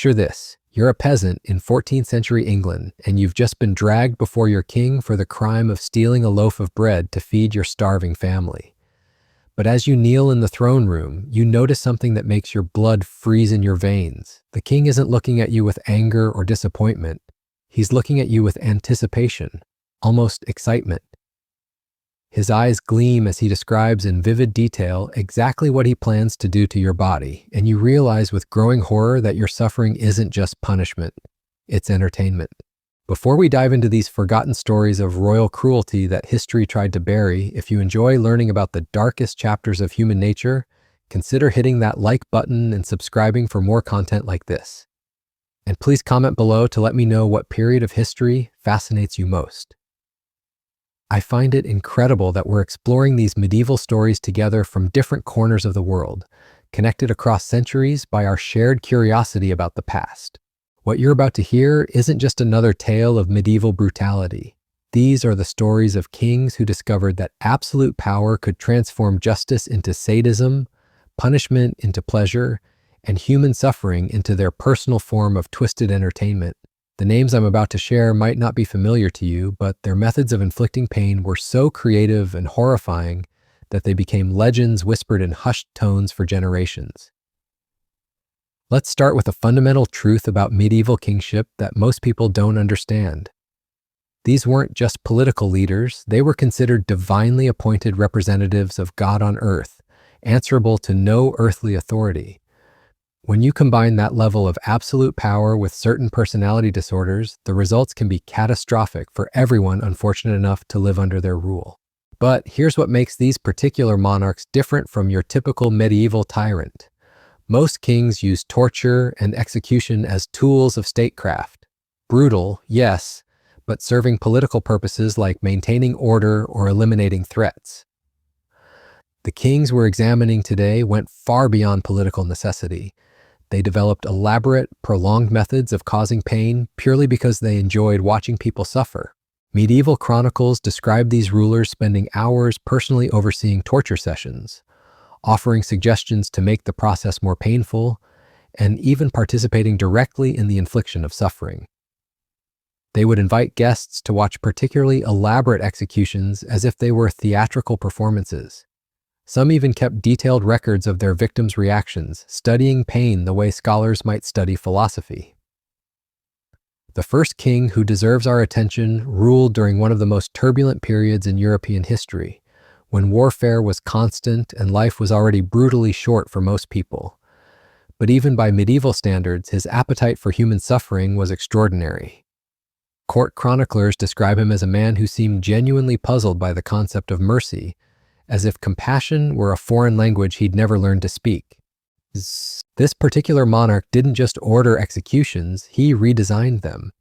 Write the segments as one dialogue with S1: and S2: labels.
S1: Picture this. You're a peasant in 14th century England, and you've just been dragged before your king for the crime of stealing a loaf of bread to feed your starving family. But as you kneel in the throne room, you notice something that makes your blood freeze in your veins. The king isn't looking at you with anger or disappointment. He's looking at you with anticipation, almost excitement. His eyes gleam as he describes in vivid detail exactly what he plans to do to your body, and you realize with growing horror that your suffering isn't just punishment, it's entertainment. Before we dive into these forgotten stories of royal cruelty that history tried to bury, if you enjoy learning about the darkest chapters of human nature, consider hitting that like button and subscribing for more content like this. And please comment below to let me know what period of history fascinates you most. I find it incredible that we're exploring these medieval stories together from different corners of the world, connected across centuries by our shared curiosity about the past. What you're about to hear isn't just another tale of medieval brutality. These are the stories of kings who discovered that absolute power could transform justice into sadism, punishment into pleasure, and human suffering into their personal form of twisted entertainment. The names I'm about to share might not be familiar to you, but their methods of inflicting pain were so creative and horrifying that they became legends whispered in hushed tones for generations. Let's start with a fundamental truth about medieval kingship that most people don't understand. These weren't just political leaders, they were considered divinely appointed representatives of God on earth, answerable to no earthly authority. When you combine that level of absolute power with certain personality disorders, the results can be catastrophic for everyone unfortunate enough to live under their rule. But here's what makes these particular monarchs different from your typical medieval tyrant. Most kings used torture and execution as tools of statecraft. Brutal, yes, but serving political purposes like maintaining order or eliminating threats. The kings we're examining today went far beyond political necessity. They developed elaborate, prolonged methods of causing pain purely because they enjoyed watching people suffer. Medieval chronicles describe these rulers spending hours personally overseeing torture sessions, offering suggestions to make the process more painful, and even participating directly in the infliction of suffering. They would invite guests to watch particularly elaborate executions as if they were theatrical performances. Some even kept detailed records of their victims' reactions, studying pain the way scholars might study philosophy. The first king who deserves our attention ruled during one of the most turbulent periods in European history, when warfare was constant and life was already brutally short for most people. But even by medieval standards, his appetite for human suffering was extraordinary. Court chroniclers describe him as a man who seemed genuinely puzzled by the concept of mercy, as if compassion were a foreign language he'd never learned to speak. This particular monarch didn't just order executions, he redesigned them.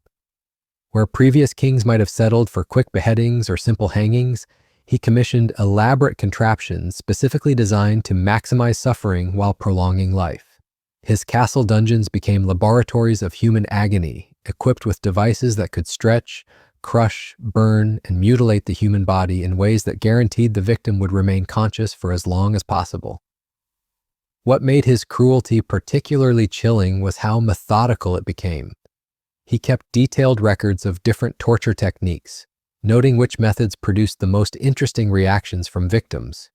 S1: Where previous kings might have settled for quick beheadings or simple hangings, he commissioned elaborate contraptions specifically designed to maximize suffering while prolonging life. His castle dungeons became laboratories of human agony, equipped with devices that could stretch, crush, burn, and mutilate the human body in ways that guaranteed the victim would remain conscious for as long as possible. What made his cruelty particularly chilling was how methodical it became. He kept detailed records of different torture techniques, noting which methods produced the most interesting reactions from victims.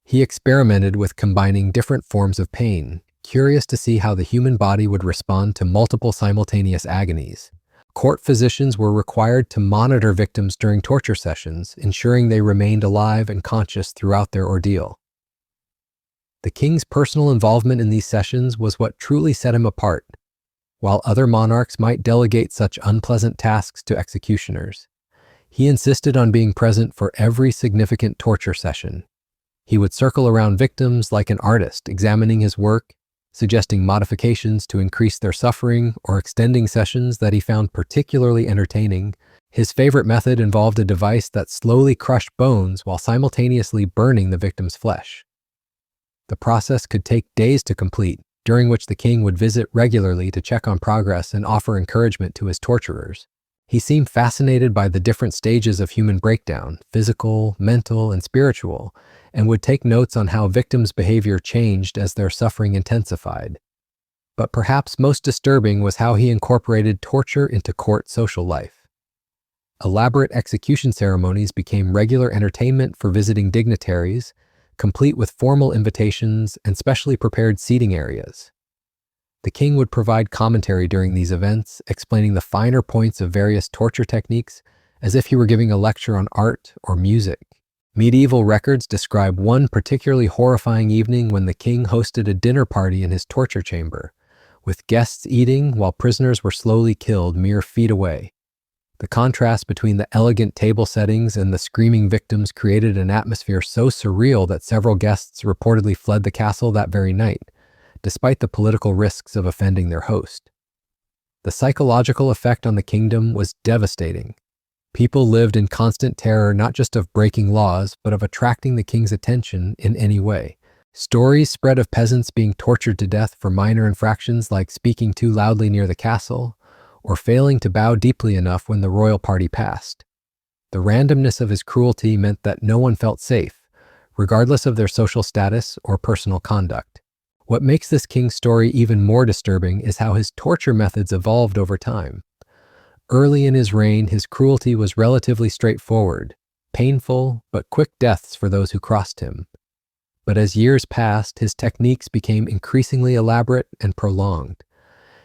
S1: He experimented with combining different forms of pain, curious to see how the human body would respond to multiple simultaneous agonies. Court physicians were required to monitor victims during torture sessions, ensuring they remained alive and conscious throughout their ordeal. The king's personal involvement in these sessions was what truly set him apart. While other monarchs might delegate such unpleasant tasks to executioners, he insisted on being present for every significant torture session. He would circle around victims like an artist, examining his work, suggesting modifications to increase their suffering or extending sessions that he found particularly entertaining. His favorite method involved a device that slowly crushed bones while simultaneously burning the victim's flesh. The process could take days to complete, during which the king would visit regularly to check on progress and offer encouragement to his torturers. He seemed fascinated by the different stages of human breakdown, physical, mental, and spiritual, and would take notes on how victims' behavior changed as their suffering intensified. but perhaps most disturbing was how he incorporated torture into court social life. Elaborate execution ceremonies became regular entertainment for visiting dignitaries, complete with formal invitations and specially prepared seating areas. The king would provide commentary during these events, explaining the finer points of various torture techniques as if he were giving a lecture on art or music. Medieval records describe one particularly horrifying evening when the king hosted a dinner party in his torture chamber, with guests eating while prisoners were slowly killed mere feet away. The contrast between the elegant table settings and the screaming victims created an atmosphere so surreal that several guests reportedly fled the castle that very night, despite the political risks of offending their host. The psychological effect on the kingdom was devastating. People lived in constant terror not just of breaking laws, but of attracting the king's attention in any way. Stories spread of peasants being tortured to death for minor infractions like speaking too loudly near the castle, or failing to bow deeply enough when the royal party passed. The randomness of his cruelty meant that no one felt safe, regardless of their social status or personal conduct. What makes this king's story even more disturbing is how his torture methods evolved over time. Early in his reign, his cruelty was relatively straightforward, painful but quick deaths for those who crossed him. But as years passed, his techniques became increasingly elaborate and prolonged.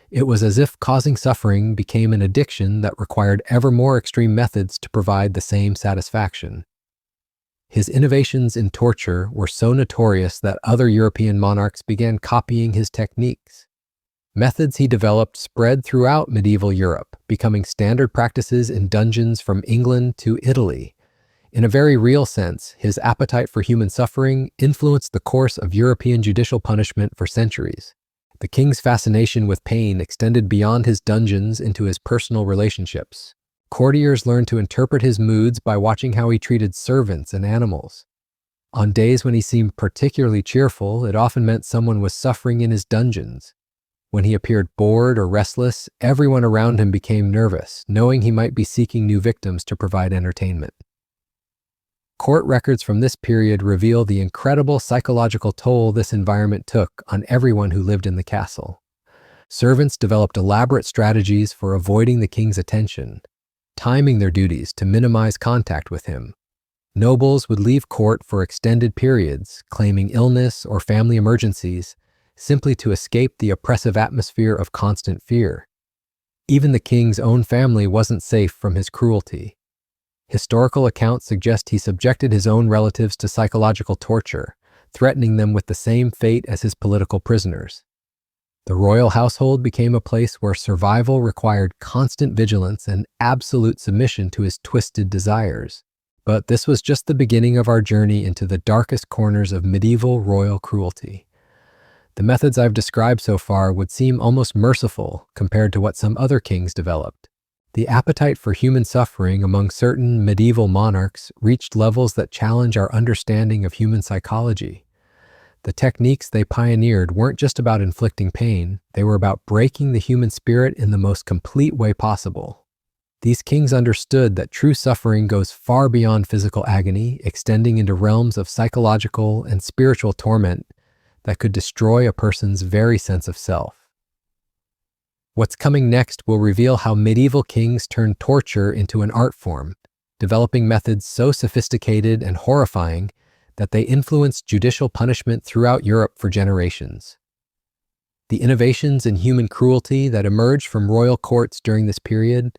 S1: It was as if causing suffering became an addiction that required ever more extreme methods to provide the same satisfaction. His innovations in torture were so notorious that other European monarchs began copying his techniques. Methods he developed spread throughout medieval Europe, becoming standard practices in dungeons from England to Italy. In a very real sense, his appetite for human suffering influenced the course of European judicial punishment for centuries. The king's fascination with pain extended beyond his dungeons into his personal relationships. Courtiers learned to interpret his moods by watching how he treated servants and animals. On days when he seemed particularly cheerful, it often meant someone was suffering in his dungeons. When he appeared bored or restless, everyone around him became nervous, knowing he might be seeking new victims to provide entertainment. Court records from this period reveal the incredible psychological toll this environment took on everyone who lived in the castle. Servants developed elaborate strategies for avoiding the king's attention, timing their duties to minimize contact with him. Nobles would leave court for extended periods, claiming illness or family emergencies, simply to escape the oppressive atmosphere of constant fear. Even the king's own family wasn't safe from his cruelty. Historical accounts suggest he subjected his own relatives to psychological torture, threatening them with the same fate as his political prisoners. The royal household became a place where survival required constant vigilance and absolute submission to his twisted desires. But this was just the beginning of our journey into the darkest corners of medieval royal cruelty. The methods I've described so far would seem almost merciful compared to what some other kings developed. The appetite for human suffering among certain medieval monarchs reached levels that challenge our understanding of human psychology. The techniques they pioneered weren't just about inflicting pain, they were about breaking the human spirit in the most complete way possible. These kings understood that true suffering goes far beyond physical agony, extending into realms of psychological and spiritual torment that could destroy a person's very sense of self. What's coming next will reveal how medieval kings turned torture into an art form, developing methods so sophisticated and horrifying that they influenced judicial punishment throughout Europe for generations. The innovations in human cruelty that emerged from royal courts during this period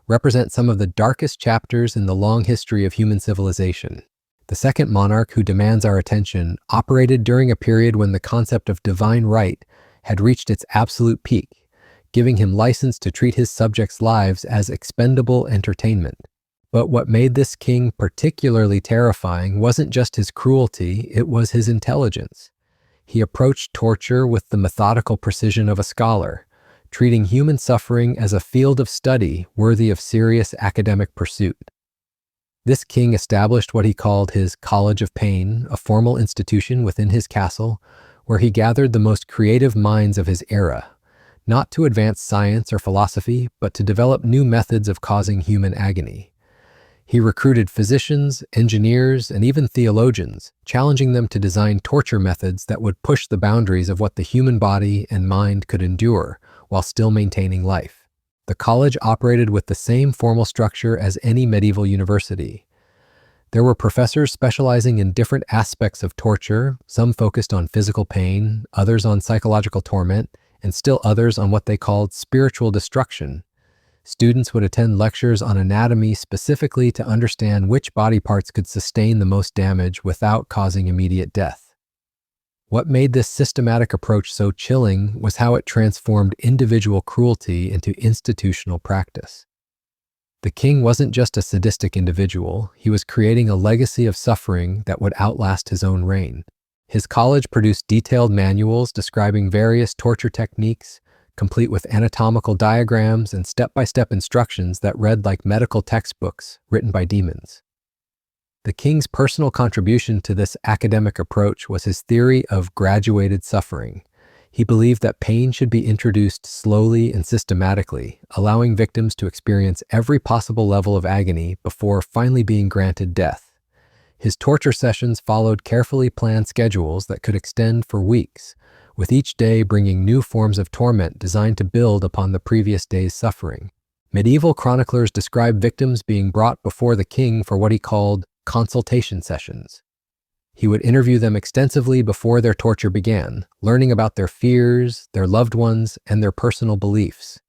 S1: represent some of the darkest chapters in the long history of human civilization. The second monarch who demands our attention operated during a period when the concept of divine right had reached its absolute peak, giving him license to treat his subjects' lives as expendable entertainment. But what made this king particularly terrifying wasn't just his cruelty, it was his intelligence. He approached torture with the methodical precision of a scholar, treating human suffering as a field of study worthy of serious academic pursuit. This king established what he called his College of Pain, a formal institution within his castle where he gathered the most creative minds of his era, not to advance science or philosophy, but to develop new methods of causing human agony. He recruited physicians, engineers, and even theologians, challenging them to design torture methods that would push the boundaries of what the human body and mind could endure while still maintaining life. The college operated with the same formal structure as any medieval university. There were professors specializing in different aspects of torture, some focused on physical pain, others on psychological torment, and still others on what they called spiritual destruction. Students would attend lectures on anatomy specifically to understand which body parts could sustain the most damage without causing immediate death. What made this systematic approach so chilling was how it transformed individual cruelty into institutional practice. The king wasn't just a sadistic individual, he was creating a legacy of suffering that would outlast his own reign. His college produced detailed manuals describing various torture techniques, complete with anatomical diagrams and step-by-step instructions that read like medical textbooks written by demons. The king's personal contribution to this academic approach was his theory of graduated suffering. He believed that pain should be introduced slowly and systematically, allowing victims to experience every possible level of agony before finally being granted death. His torture sessions followed carefully planned schedules that could extend for weeks, with each day bringing new forms of torment designed to build upon the previous day's suffering. Medieval chroniclers describe victims being brought before the king for what he called consultation sessions. He would interview them extensively before their torture began, learning about their fears, their loved ones, and their personal beliefs.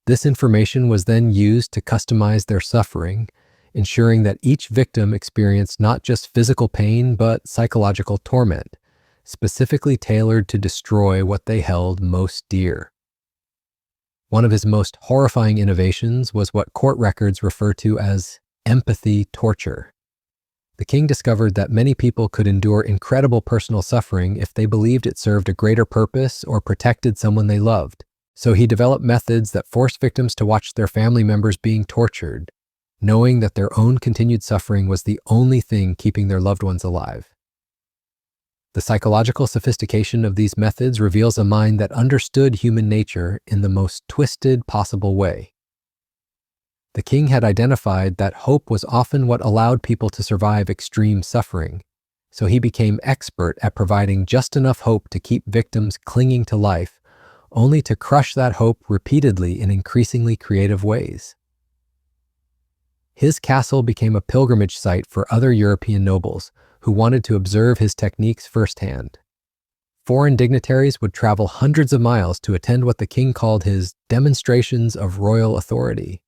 S1: This information was then used to customize their suffering, ensuring that each victim experienced not just physical pain but psychological torment, specifically tailored to destroy what they held most dear. One of his most horrifying innovations was what court records refer to as empathy torture. The king discovered that many people could endure incredible personal suffering if they believed it served a greater purpose or protected someone they loved. So he developed methods that forced victims to watch their family members being tortured, knowing that their own continued suffering was the only thing keeping their loved ones alive. The psychological sophistication of these methods reveals a mind that understood human nature in the most twisted possible way. The king had identified that hope was often what allowed people to survive extreme suffering, so he became expert at providing just enough hope to keep victims clinging to life, only to crush that hope repeatedly in increasingly creative ways. His castle became a pilgrimage site for other European nobles who wanted to observe his techniques firsthand. Foreign dignitaries would travel hundreds of miles to attend what the king called his demonstrations of royal authority.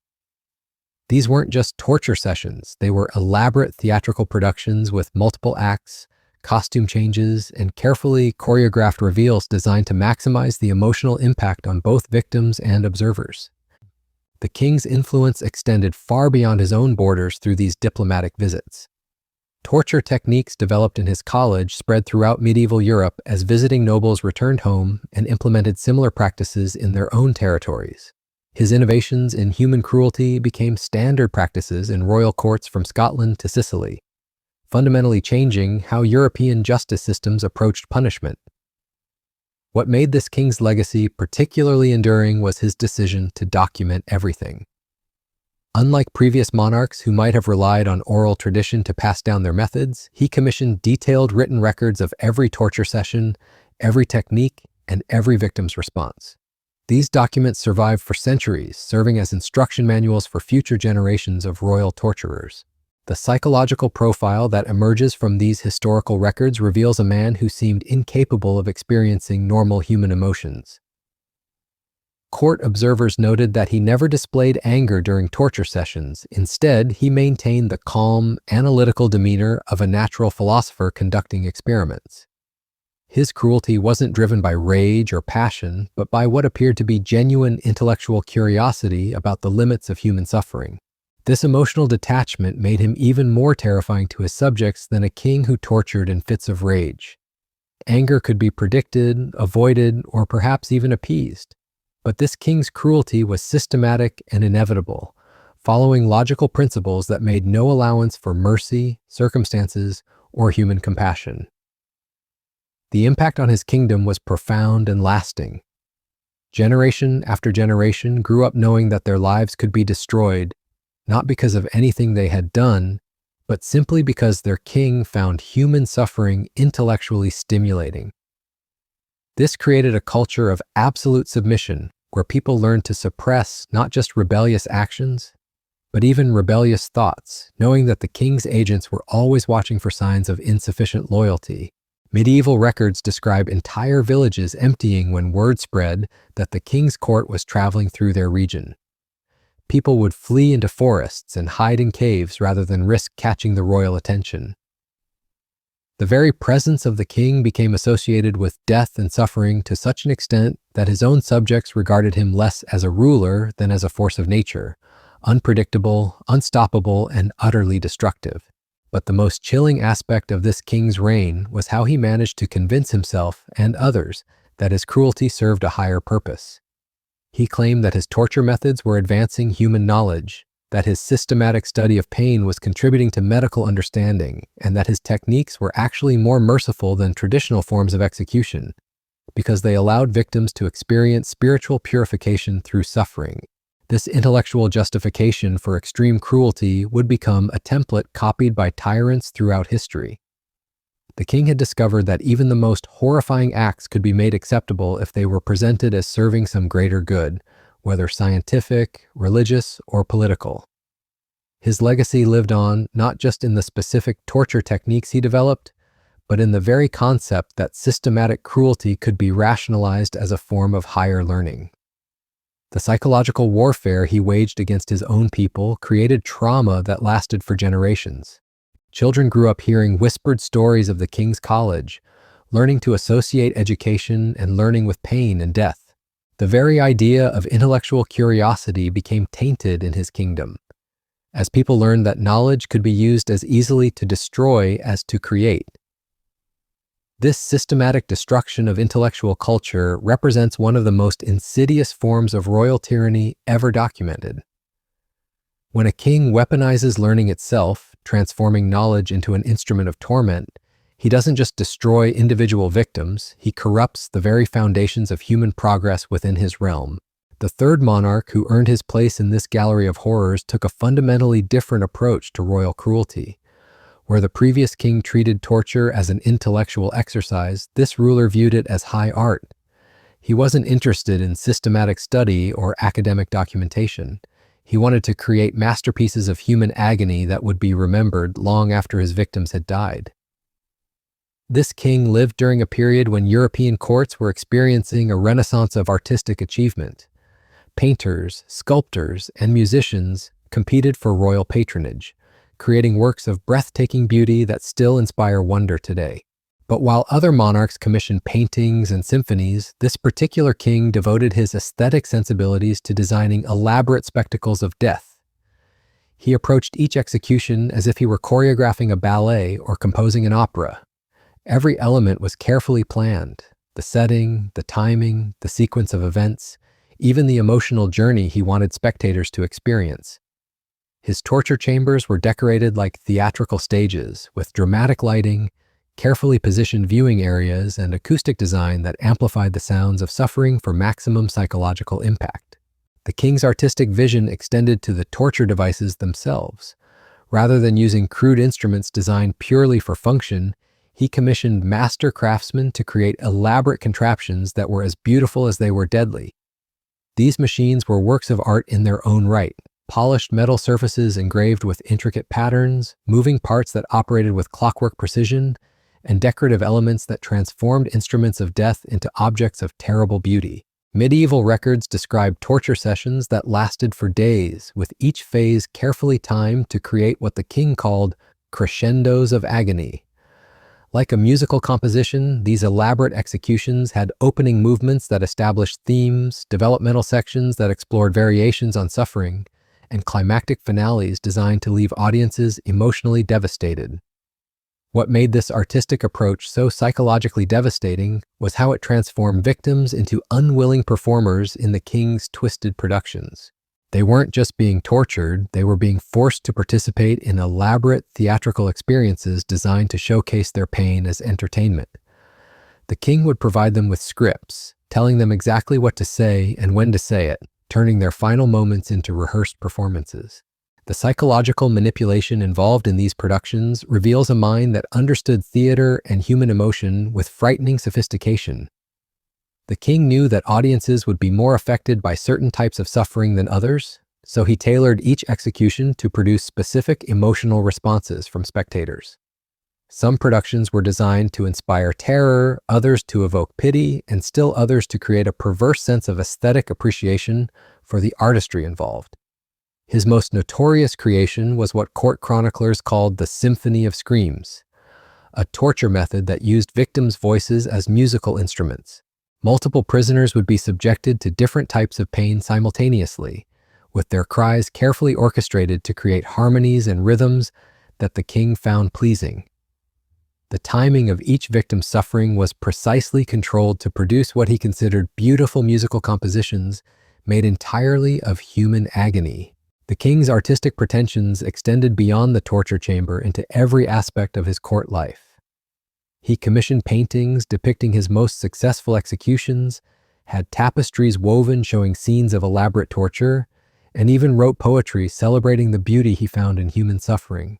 S1: These weren't just torture sessions, they were elaborate theatrical productions with multiple acts, costume changes, and carefully choreographed reveals designed to maximize the emotional impact on both victims and observers. The king's influence extended far beyond his own borders through these diplomatic visits. Torture techniques developed in his college spread throughout medieval Europe as visiting nobles returned home and implemented similar practices in their own territories. His innovations in human cruelty became standard practices in royal courts from Scotland to Sicily, fundamentally changing how European justice systems approached punishment. What made this king's legacy particularly enduring was his decision to document everything. Unlike previous monarchs who might have relied on oral tradition to pass down their methods, he commissioned detailed written records of every torture session, every technique, and every victim's response. These documents survived for centuries, serving as instruction manuals for future generations of royal torturers. The psychological profile that emerges from these historical records reveals a man who seemed incapable of experiencing normal human emotions. Court observers noted that he never displayed anger during torture sessions. Instead, he maintained the calm, analytical demeanor of a natural philosopher conducting experiments. His cruelty wasn't driven by rage or passion, but by what appeared to be genuine intellectual curiosity about the limits of human suffering. This emotional detachment made him even more terrifying to his subjects than a king who tortured in fits of rage. Anger could be predicted, avoided, or perhaps even appeased. But this king's cruelty was systematic and inevitable, following logical principles that made no allowance for mercy, circumstances, or human compassion. The impact on his kingdom was profound and lasting. Generation after generation grew up knowing that their lives could be destroyed, not because of anything they had done, but simply because their king found human suffering intellectually stimulating. This created a culture of absolute submission, where people learned to suppress not just rebellious actions, but even rebellious thoughts, knowing that the king's agents were always watching for signs of insufficient loyalty. Medieval records describe entire villages emptying when word spread that the king's court was traveling through their region. People would flee into forests and hide in caves rather than risk catching the royal attention. The very presence of the king became associated with death and suffering to such an extent that his own subjects regarded him less as a ruler than as a force of nature, unpredictable, unstoppable, and utterly destructive. But the most chilling aspect of this king's reign was how he managed to convince himself and others that his cruelty served a higher purpose. He claimed that his torture methods were advancing human knowledge, that his systematic study of pain was contributing to medical understanding, and that his techniques were actually more merciful than traditional forms of execution, because they allowed victims to experience spiritual purification through suffering. This intellectual justification for extreme cruelty would become a template copied by tyrants throughout history. The king had discovered that even the most horrifying acts could be made acceptable if they were presented as serving some greater good, whether scientific, religious, or political. His legacy lived on not just in the specific torture techniques he developed, but in the very concept that systematic cruelty could be rationalized as a form of higher learning. The psychological warfare he waged against his own people created trauma that lasted for generations. Children grew up hearing whispered stories of the king's college, learning to associate education and learning with pain and death. The very idea of intellectual curiosity became tainted in his kingdom, as people learned that knowledge could be used as easily to destroy as to create. This systematic destruction of intellectual culture represents one of the most insidious forms of royal tyranny ever documented. When a king weaponizes learning itself, transforming knowledge into an instrument of torment, he doesn't just destroy individual victims, he corrupts the very foundations of human progress within his realm. The third monarch who earned his place in this gallery of horrors took a fundamentally different approach to royal cruelty. Where the previous king treated torture as an intellectual exercise, this ruler viewed it as high art. He wasn't interested in systematic study or academic documentation. He wanted to create masterpieces of human agony that would be remembered long after his victims had died. This king lived during a period when European courts were experiencing a renaissance of artistic achievement. Painters, sculptors, and musicians competed for royal patronage, creating works of breathtaking beauty that still inspire wonder today. But while other monarchs commissioned paintings and symphonies, this particular king devoted his aesthetic sensibilities to designing elaborate spectacles of death. He approached each execution as if he were choreographing a ballet or composing an opera. Every element was carefully planned: the setting, the timing, the sequence of events, even the emotional journey he wanted spectators to experience. His torture chambers were decorated like theatrical stages, with dramatic lighting, carefully positioned viewing areas, and acoustic design that amplified the sounds of suffering for maximum psychological impact. The king's artistic vision extended to the torture devices themselves. Rather than using crude instruments designed purely for function, he commissioned master craftsmen to create elaborate contraptions that were as beautiful as they were deadly. These machines were works of art in their own right. Polished metal surfaces engraved with intricate patterns, moving parts that operated with clockwork precision, and decorative elements that transformed instruments of death into objects of terrible beauty. Medieval records describe torture sessions that lasted for days, with each phase carefully timed to create what the king called crescendos of agony. Like a musical composition, these elaborate executions had opening movements that established themes, developmental sections that explored variations on suffering, and climactic finales designed to leave audiences emotionally devastated. What made this artistic approach so psychologically devastating was how it transformed victims into unwilling performers in the king's twisted productions. They weren't just being tortured, they were being forced to participate in elaborate theatrical experiences designed to showcase their pain as entertainment. The king would provide them with scripts, telling them exactly what to say and when to say it, turning their final moments into rehearsed performances. The psychological manipulation involved in these productions reveals a mind that understood theater and human emotion with frightening sophistication. The king knew that audiences would be more affected by certain types of suffering than others, so he tailored each execution to produce specific emotional responses from spectators. Some productions were designed to inspire terror, others to evoke pity, and still others to create a perverse sense of aesthetic appreciation for the artistry involved. His most notorious creation was what court chroniclers called the Symphony of Screams, a torture method that used victims' voices as musical instruments. Multiple prisoners would be subjected to different types of pain simultaneously, with their cries carefully orchestrated to create harmonies and rhythms that the king found pleasing. The timing of each victim's suffering was precisely controlled to produce what he considered beautiful musical compositions made entirely of human agony. The king's artistic pretensions extended beyond the torture chamber into every aspect of his court life. He commissioned paintings depicting his most successful executions, had tapestries woven showing scenes of elaborate torture, and even wrote poetry celebrating the beauty he found in human suffering.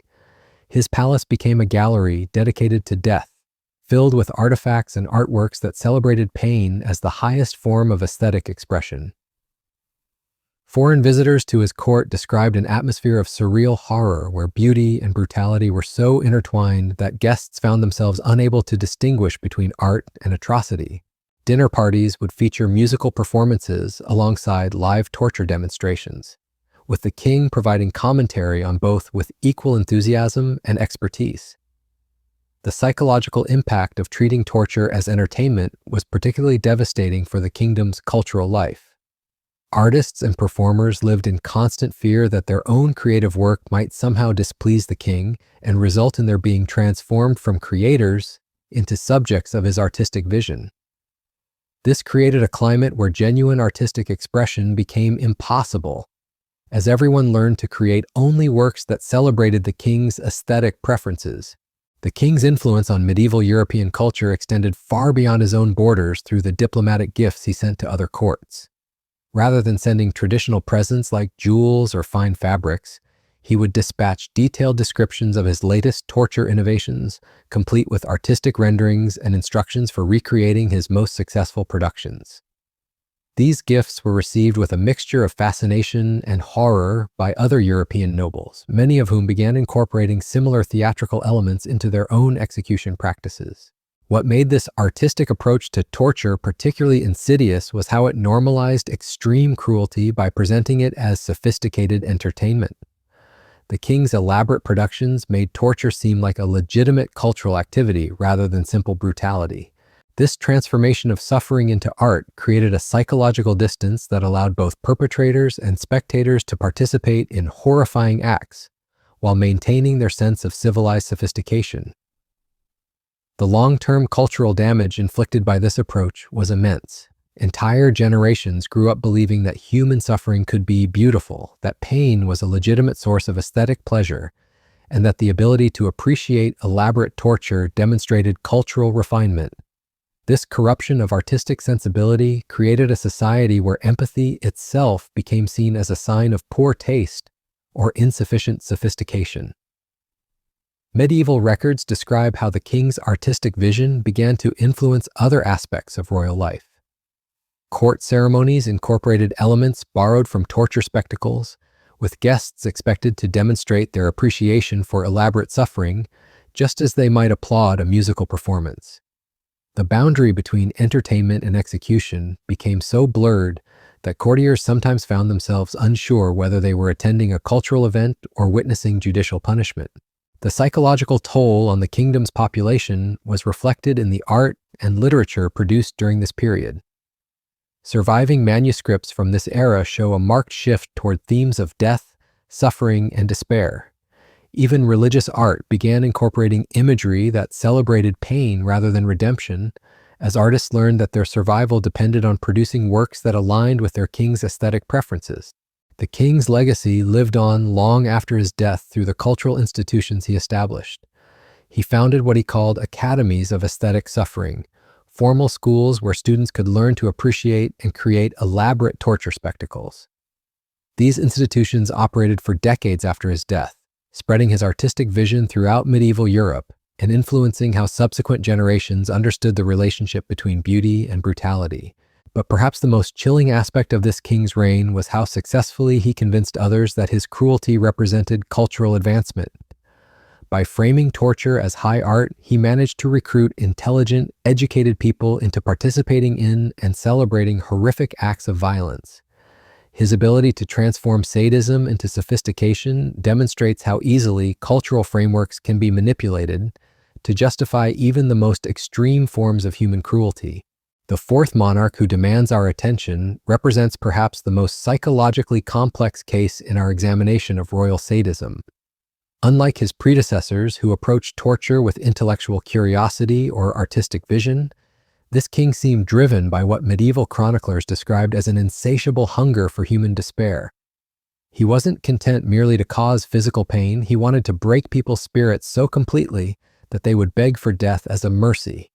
S1: His palace became a gallery dedicated to death, filled with artifacts and artworks that celebrated pain as the highest form of aesthetic expression. Foreign visitors to his court described an atmosphere of surreal horror where beauty and brutality were so intertwined that guests found themselves unable to distinguish between art and atrocity. Dinner parties would feature musical performances alongside live torture demonstrations, with the king providing commentary on both with equal enthusiasm and expertise. The psychological impact of treating torture as entertainment was particularly devastating for the kingdom's cultural life. Artists and performers lived in constant fear that their own creative work might somehow displease the king and result in their being transformed from creators into subjects of his artistic vision. This created a climate where genuine artistic expression became impossible, as everyone learned to create only works that celebrated the king's aesthetic preferences. The king's influence on medieval European culture extended far beyond his own borders through the diplomatic gifts he sent to other courts. Rather than sending traditional presents like jewels or fine fabrics, he would dispatch detailed descriptions of his latest torture innovations, complete with artistic renderings and instructions for recreating his most successful productions. These gifts were received with a mixture of fascination and horror by other European nobles, many of whom began incorporating similar theatrical elements into their own execution practices. What made this artistic approach to torture particularly insidious was how it normalized extreme cruelty by presenting it as sophisticated entertainment. The king's elaborate productions made torture seem like a legitimate cultural activity rather than simple brutality. This transformation of suffering into art created a psychological distance that allowed both perpetrators and spectators to participate in horrifying acts while maintaining their sense of civilized sophistication. The long-term cultural damage inflicted by this approach was immense. Entire generations grew up believing that human suffering could be beautiful, that pain was a legitimate source of aesthetic pleasure, and that the ability to appreciate elaborate torture demonstrated cultural refinement. This corruption of artistic sensibility created a society where empathy itself became seen as a sign of poor taste or insufficient sophistication. Medieval records describe how the king's artistic vision began to influence other aspects of royal life. Court ceremonies incorporated elements borrowed from torture spectacles, with guests expected to demonstrate their appreciation for elaborate suffering, just as they might applaud a musical performance. The boundary between entertainment and execution became so blurred that courtiers sometimes found themselves unsure whether they were attending a cultural event or witnessing judicial punishment. The psychological toll on the kingdom's population was reflected in the art and literature produced during this period. Surviving manuscripts from this era show a marked shift toward themes of death, suffering, and despair. Even religious art began incorporating imagery that celebrated pain rather than redemption, as artists learned that their survival depended on producing works that aligned with their king's aesthetic preferences. The king's legacy lived on long after his death through the cultural institutions he established. He founded what he called academies of aesthetic suffering, formal schools where students could learn to appreciate and create elaborate torture spectacles. These institutions operated for decades after his death, spreading his artistic vision throughout medieval Europe and influencing how subsequent generations understood the relationship between beauty and brutality. But perhaps the most chilling aspect of this king's reign was how successfully he convinced others that his cruelty represented cultural advancement. By framing torture as high art, he managed to recruit intelligent, educated people into participating in and celebrating horrific acts of violence. His ability to transform sadism into sophistication demonstrates how easily cultural frameworks can be manipulated to justify even the most extreme forms of human cruelty. The fourth monarch who demands our attention represents perhaps the most psychologically complex case in our examination of royal sadism. Unlike his predecessors who approached torture with intellectual curiosity or artistic vision, this king seemed driven by what medieval chroniclers described as an insatiable hunger for human despair. He wasn't content merely to cause physical pain, he wanted to break people's spirits so completely that they would beg for death as a mercy.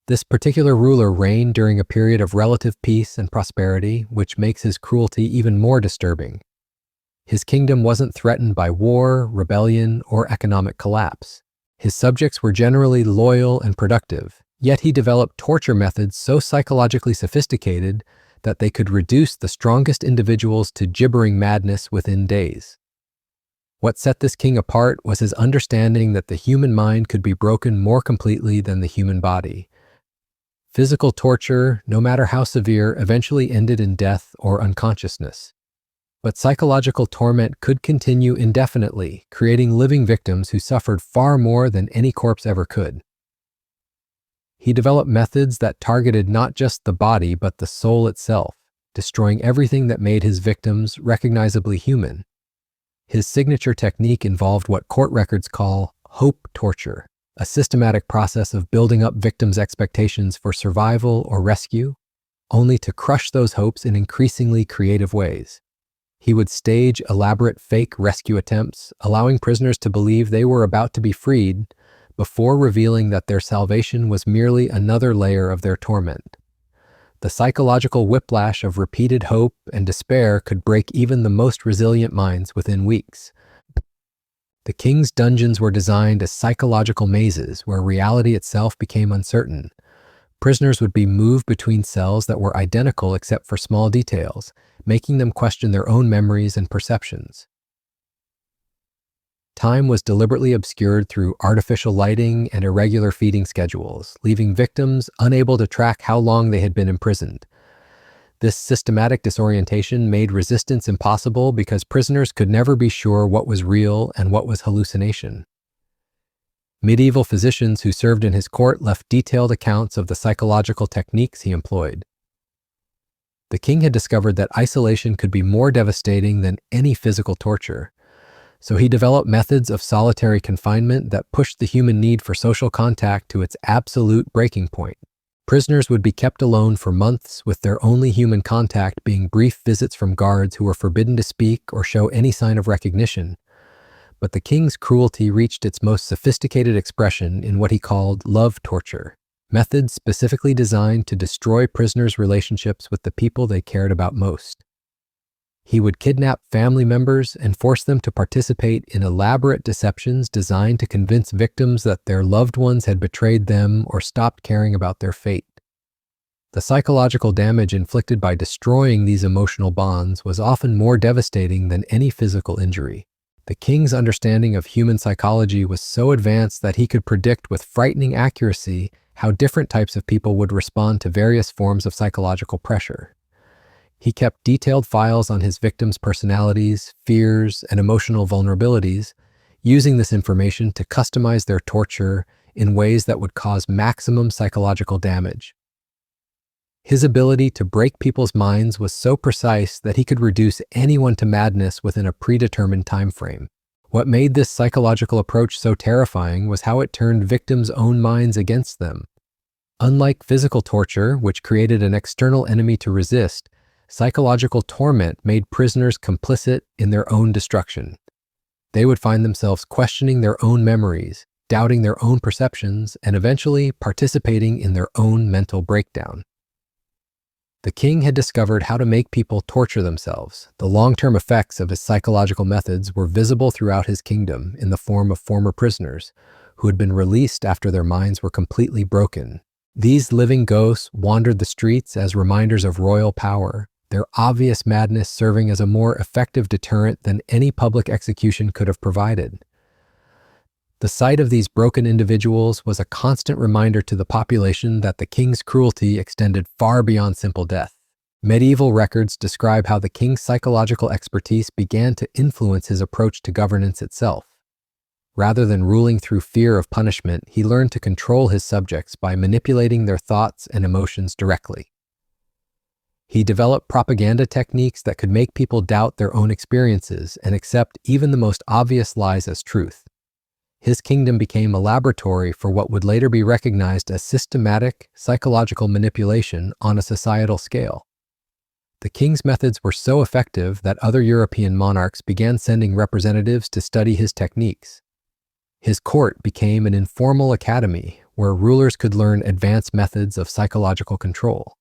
S1: This particular ruler reigned during a period of relative peace and prosperity, which makes his cruelty even more disturbing. His kingdom wasn't threatened by war, rebellion, or economic collapse. His subjects were generally loyal and productive, yet he developed torture methods so psychologically sophisticated that they could reduce the strongest individuals to gibbering madness within days. What set this king apart was his understanding that the human mind could be broken more completely than the human body. Physical torture, no matter how severe, eventually ended in death or unconsciousness. But psychological torment could continue indefinitely, creating living victims who suffered far more than any corpse ever could. He developed methods that targeted not just the body but the soul itself, destroying everything that made his victims recognizably human. His signature technique involved what court records call hope torture, a systematic process of building up victims' expectations for survival or rescue, only to crush those hopes in increasingly creative ways. He would stage elaborate fake rescue attempts, allowing prisoners to believe they were about to be freed, before revealing that their salvation was merely another layer of their torment. The psychological whiplash of repeated hope and despair could break even the most resilient minds within weeks. The king's dungeons were designed as psychological mazes where reality itself became uncertain. Prisoners would be moved between cells that were identical except for small details, making them question their own memories and perceptions. Time was deliberately obscured through artificial lighting and irregular feeding schedules, leaving victims unable to track how long they had been imprisoned. This systematic disorientation made resistance impossible because prisoners could never be sure what was real and what was hallucination. Medieval physicians who served in his court left detailed accounts of the psychological techniques he employed. The king had discovered that isolation could be more devastating than any physical torture, so he developed methods of solitary confinement that pushed the human need for social contact to its absolute breaking point. Prisoners would be kept alone for months, with their only human contact being brief visits from guards who were forbidden to speak or show any sign of recognition. But the king's cruelty reached its most sophisticated expression in what he called love torture, methods specifically designed to destroy prisoners' relationships with the people they cared about most. He would kidnap family members and force them to participate in elaborate deceptions designed to convince victims that their loved ones had betrayed them or stopped caring about their fate. The psychological damage inflicted by destroying these emotional bonds was often more devastating than any physical injury. The king's understanding of human psychology was so advanced that he could predict with frightening accuracy how different types of people would respond to various forms of psychological pressure. He kept detailed files on his victims' personalities, fears, and emotional vulnerabilities, using this information to customize their torture in ways that would cause maximum psychological damage. His ability to break people's minds was so precise that he could reduce anyone to madness within a predetermined time frame. What made this psychological approach so terrifying was how it turned victims' own minds against them. Unlike physical torture, which created an external enemy to resist, psychological torment made prisoners complicit in their own destruction. They would find themselves questioning their own memories, doubting their own perceptions, and eventually participating in their own mental breakdown. The king had discovered how to make people torture themselves. The long-term effects of his psychological methods were visible throughout his kingdom in the form of former prisoners who had been released after their minds were completely broken. These living ghosts wandered the streets as reminders of royal power, their obvious madness serving as a more effective deterrent than any public execution could have provided. The sight of these broken individuals was a constant reminder to the population that the king's cruelty extended far beyond simple death. Medieval records describe how the king's psychological expertise began to influence his approach to governance itself. Rather than ruling through fear of punishment, he learned to control his subjects by manipulating their thoughts and emotions directly. He developed propaganda techniques that could make people doubt their own experiences and accept even the most obvious lies as truth. His kingdom became a laboratory for what would later be recognized as systematic psychological manipulation on a societal scale. The king's methods were so effective that other European monarchs began sending representatives to study his techniques. His court became an informal academy where rulers could learn advanced methods of psychological control.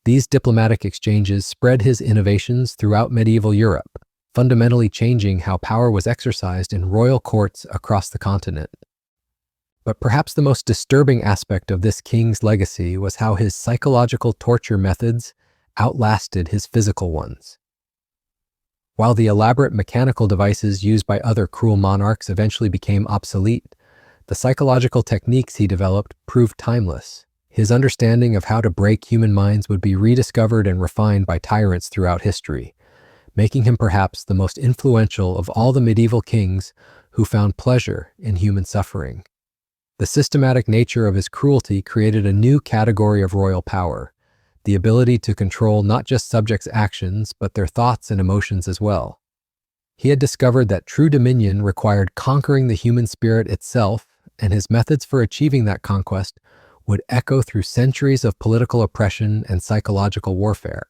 S1: These diplomatic exchanges spread his innovations throughout medieval Europe, fundamentally changing how power was exercised in royal courts across the continent. But perhaps the most disturbing aspect of this king's legacy was how his psychological torture methods outlasted his physical ones. While the elaborate mechanical devices used by other cruel monarchs eventually became obsolete, the psychological techniques he developed proved timeless. His understanding of how to break human minds would be rediscovered and refined by tyrants throughout history, making him perhaps the most influential of all the medieval kings who found pleasure in human suffering. The systematic nature of his cruelty created a new category of royal power, the ability to control not just subjects' actions, but their thoughts and emotions as well. He had discovered that true dominion required conquering the human spirit itself, and his methods for achieving that conquest would echo through centuries of political oppression and psychological warfare.